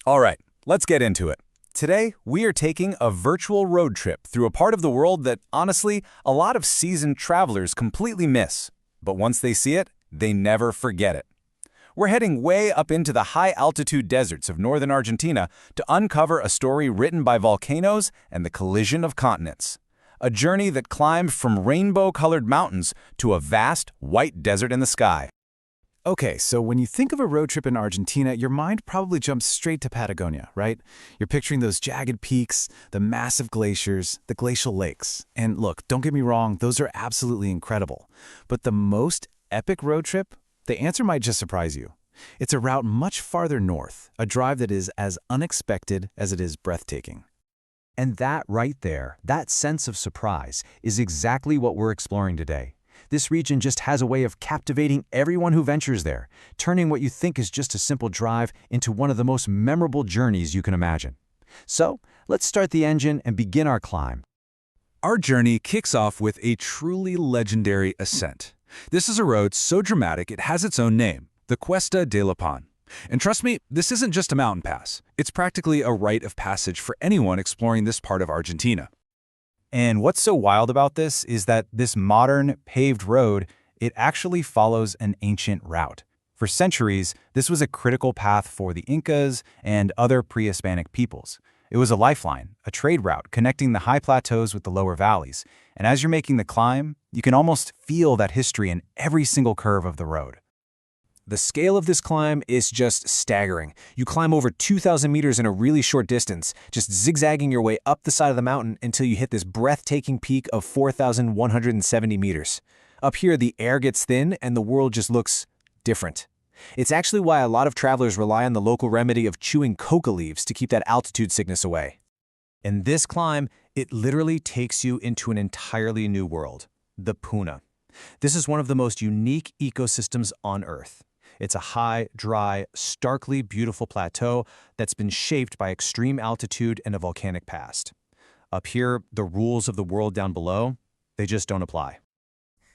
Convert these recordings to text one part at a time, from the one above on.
All right, let's get into it. Today, we are taking a virtual road trip through a part of the world that, honestly, a lot of seasoned travelers completely miss. But once they see it, they never forget it. We're heading way up into the high-altitude deserts of northern Argentina to uncover a story written by volcanoes and the collision of continents. A journey that climbed from rainbow-colored mountains to a vast, white desert in the sky. Okay, so when you think of a road trip in Argentina, your mind probably jumps straight to Patagonia, right? You're picturing those jagged peaks, the massive glaciers, the glacial lakes. And look, don't get me wrong, those are absolutely incredible. But the most epic road trip? The answer might just surprise you. It's a route much farther north, a drive that is as unexpected as it is breathtaking. And that right there, that sense of surprise, is exactly what we're exploring today. This region just has a way of captivating everyone who ventures there, turning what you think is just a simple drive into one of the most memorable journeys you can imagine. So, let's start the engine and begin our climb. Our journey kicks off with a truly legendary ascent. This is a road so dramatic it has its own name, the Cuesta de Lopán. And trust me, this isn't just a mountain pass. It's practically a rite of passage for anyone exploring this part of Argentina. And what's so wild about this is that this modern, paved road, it actually follows an ancient route. For centuries, this was a critical path for the Incas and other pre-Hispanic peoples. It was a lifeline, a trade route connecting the high plateaus with the lower valleys. And as you're making the climb, you can almost feel that history in every single curve of the road. The scale of this climb is just staggering. You climb over 2,000 meters in a really short distance, just zigzagging your way up the side of the mountain until you hit this breathtaking peak of 4,170 meters. Up here, the air gets thin and the world just looks different. It's actually why a lot of travelers rely on the local remedy of chewing coca leaves to keep that altitude sickness away. In this climb, it literally takes you into an entirely new world, the Puna. This is one of the most unique ecosystems on Earth. It's a high, dry, starkly beautiful plateau that's been shaped by extreme altitude and a volcanic past. Up here, the rules of the world down below, they just don't apply.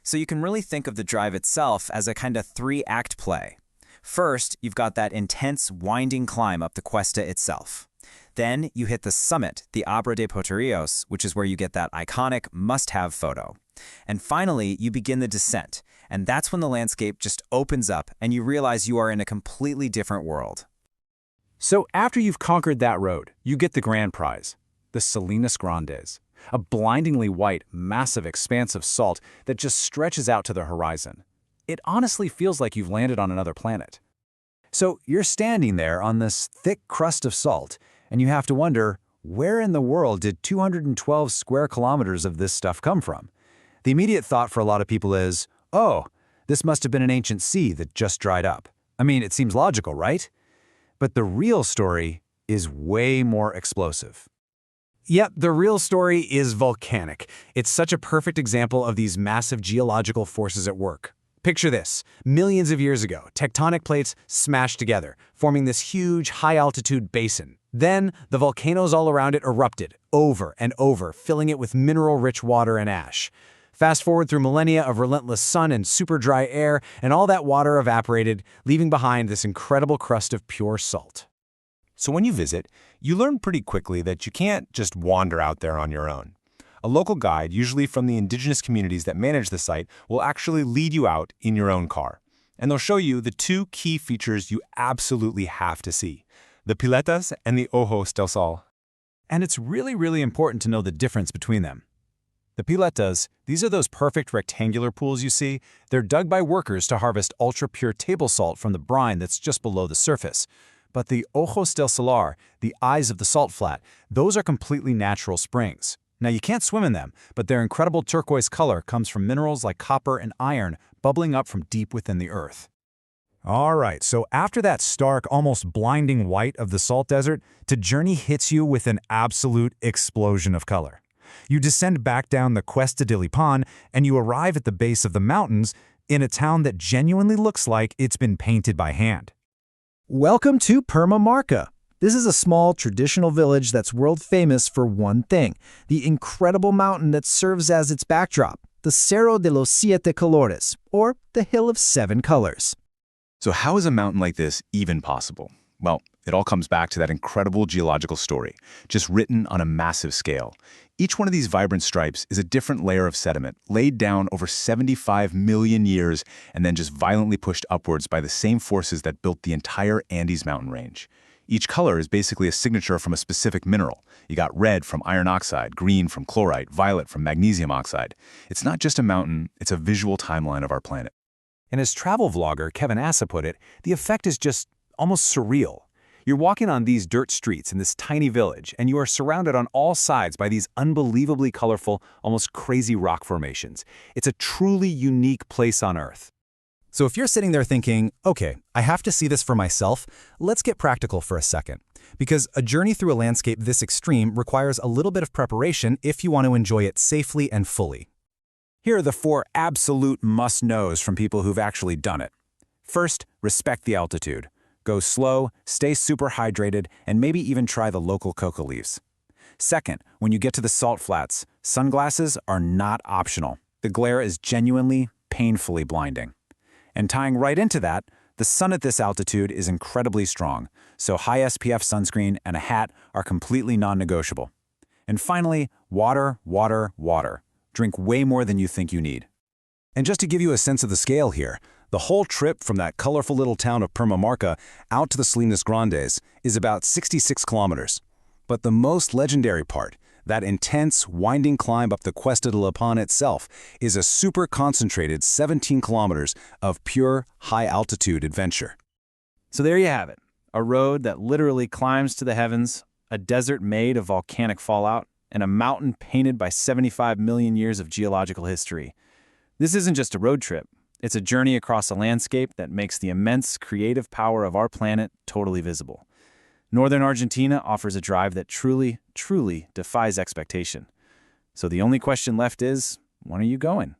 So you can really think of the drive itself as a kind of three-act play. First, you've got that intense, winding climb up the cuesta itself. Then you hit the summit, the Abra de Potrerillos, which is where you get that iconic must-have photo. And finally, you begin the descent, and that's when the landscape just opens up and you realize you are in a completely different world. So after you've conquered that road, you get the grand prize, the Salinas Grandes, a blindingly white, massive expanse of salt that just stretches out to the horizon. It honestly feels like you've landed on another planet. So you're standing there on this thick crust of salt, and you have to wonder, where in the world did 212 square kilometers of this stuff come from? The immediate thought for a lot of people is, oh, this must have been an ancient sea that just dried up. I mean, it seems logical, right? But the real story is way more explosive. Yep, the real story is volcanic. It's such a perfect example of these massive geological forces at work. Picture this. Millions of years ago, tectonic plates smashed together, forming this huge, high-altitude basin. Then, the volcanoes all around it erupted, over and over, filling it with mineral-rich water and ash. Fast forward through millennia of relentless sun and super dry air, and all that water evaporated, leaving behind this incredible crust of pure salt. So when you visit, you learn pretty quickly that you can't just wander out there on your own. A local guide, usually from the indigenous communities that manage the site, will actually lead you out in your own car. And they'll show you the two key features you absolutely have to see, the piletas and the ojos del sol. And it's really, really important to know the difference between them. The piletas, these are those perfect rectangular pools you see. They're dug by workers to harvest ultra-pure table salt from the brine that's just below the surface. But the ojos del solar, the eyes of the salt flat, those are completely natural springs. Now, you can't swim in them, but their incredible turquoise color comes from minerals like copper and iron bubbling up from deep within the earth. All right, so after that stark, almost blinding white of the salt desert, the journey hits you with an absolute explosion of color. You descend back down the Cuesta de Lopán, and you arrive at the base of the mountains in a town that genuinely looks like it's been painted by hand. Welcome to Purmamarca. This is a small, traditional village that's world famous for one thing, the incredible mountain that serves as its backdrop, the Cerro de los Siete Colores, or the Hill of Seven Colors. So how is a mountain like this even possible? Well, It all comes back to that incredible geological story, just written on a massive scale. Each one of these vibrant stripes is a different layer of sediment, laid down over 75 million years and then just violently pushed upwards by the same forces that built the entire Andes mountain range. Each color is basically a signature from a specific mineral. You got red from iron oxide, green from chlorite, violet from magnesium oxide. It's not just a mountain, it's a visual timeline of our planet. And as travel vlogger Kevin Assa put it, the effect is just almost surreal. You're walking on these dirt streets in this tiny village, and you are surrounded on all sides by these unbelievably colorful, almost crazy rock formations. It's a truly unique place on Earth. So if you're sitting there thinking, okay, I have to see this for myself, let's get practical for a second. Because a journey through a landscape this extreme requires a little bit of preparation if you want to enjoy it safely and fully. Here are the 4 absolute must-knows from people who've actually done it. First, respect the altitude. Go slow, stay super hydrated, and maybe even try the local coca leaves. Second, when you get to the salt flats, sunglasses are not optional. The glare is genuinely, painfully blinding. And tying right into that, the sun at this altitude is incredibly strong, so high SPF sunscreen and a hat are completely non-negotiable. And finally, water, water, water. Drink way more than you think you need. And just to give you a sense of the scale here, the whole trip from that colorful little town of Purmamarca out to the Salinas Grandes is about 66 kilometers. But the most legendary part, that intense, winding climb up the Cuesta de La Pan itself, is a super concentrated 17 kilometers of pure, high-altitude adventure. So there you have it, a road that literally climbs to the heavens, a desert made of volcanic fallout, and a mountain painted by 75 million years of geological history. This isn't just a road trip. It's a journey across a landscape that makes the immense creative power of our planet totally visible. Northern Argentina offers a drive that truly, truly defies expectation. So the only question left is, when are you going?